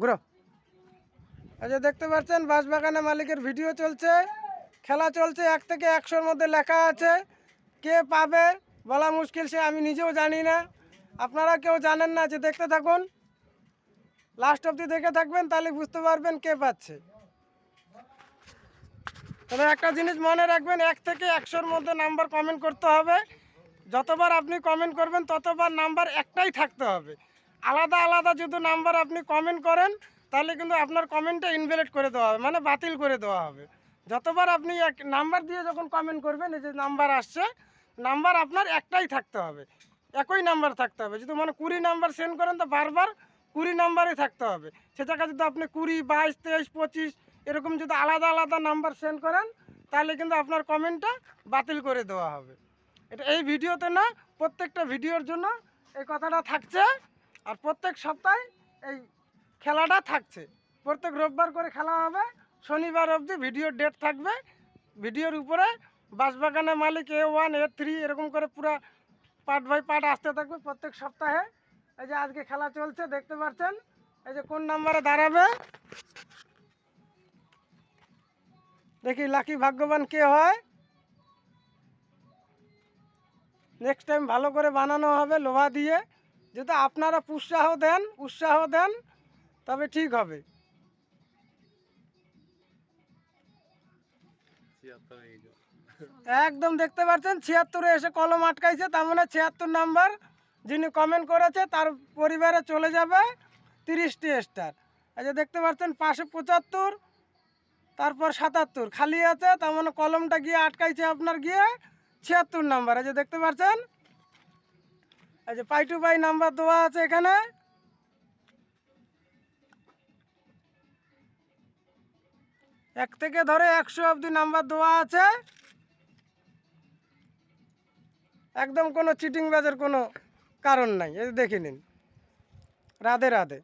ঘুরো। আচ্ছা, দেখতে পাচ্ছেন বাঁশবাগানের মালিকের ভিডিও চলছে, খেলা চলছে। 1 থেকে 100-র মধ্যে লেখা আছে। কে পাবে বলা মুশকিল, সে আমি নিজেও জানি না, আপনারা কেউ জানেন না। যে দেখতে থাকুন, লাস্ট অবধি দেখে থাকবেন, তাহলে বুঝতে পারবেন কে পাচ্ছে। তবে একটা জিনিস মনে রাখবেন, 1 থেকে 100-র মধ্যে নাম্বার কমেন্ট করতে হবে। যতবার আপনি কমেন্ট করবেন ততবার নাম্বার একটাই থাকতে হবে। আলাদা আলাদা যদি নাম্বার আপনি কমেন্ট করেন, তাহলে কিন্তু আপনার কমেন্টটা ইনভ্যালিড করে দেওয়া হবে, মানে বাতিল করে দেওয়া হবে। যতবার আপনি এক নাম্বার দিয়ে যখন কমেন্ট করবেন, এই যে নাম্বার আসছে, নাম্বার আপনার একটাই থাকতে হবে, একই নাম্বার থাকতে হবে। যদি মানে 20 নাম্বার সেন্ড করেন, তো বারবার 20 নাম্বারই থাকতে হবে। সে জায়গায় যদি আপনি 20, 22, 23, 25 এরকম যদি আলাদা আলাদা নাম্বার সেন্ড করেন, তাহলে কিন্তু আপনার কমেন্টটা বাতিল করে দেওয়া হবে। এটা এই ভিডিওতে না, প্রত্যেকটা ভিডিওর জন্য এই কথাটা থাকছে। আর প্রত্যেক সপ্তাহে এই খেলাটা থাকছে। প্রত্যেক রোববার করে খেলা হবে, শনিবার অবধি ভিডিওর ডেট থাকবে। ভিডিওর উপরে বাঁশবাগানের মালিক A1, A3 এরকম করে পুরো পার্ট বাই পার্ট আসতে থাকবে প্রত্যেক সপ্তাহে। এই যে আজকে খেলা চলছে, দেখতে পাচ্ছেন। এই যে কোন নাম্বারে দাঁড়াবে, দেখি লাকি ভাগ্যবান কে হয়। নেক্সট টাইম ভালো করে বানানো হবে লোহা দিয়ে। যদি আপনারা উৎসাহ দেন তবে ঠিক হবে। একদম দেখতে পাচ্ছেন 76-এ এসে কলম আটকাইছে, তার মানে 76 নাম্বার যিনি কমেন্ট করেছে তার পরিবারে চলে যাবে 30টি স্টার। এই যে দেখতে পাচ্ছেন পাশে 75, তারপর 77 খালি আছে, তার মানে কলমটা গিয়ে আটকাইছে আপনার গিয়ে 76 নাম্বার। এই যে দেখতে পাচ্ছেন, এই যে পাই টু পাই নাম্বার দেওয়া আছে এখানে। এক থেকে ধরে 100 অবধি নাম্বার দেওয়া আছে। একদম কোনো চিটিং বাজের কোনো কারণ নাই। এই দেখে নিন। রাধে রাধে।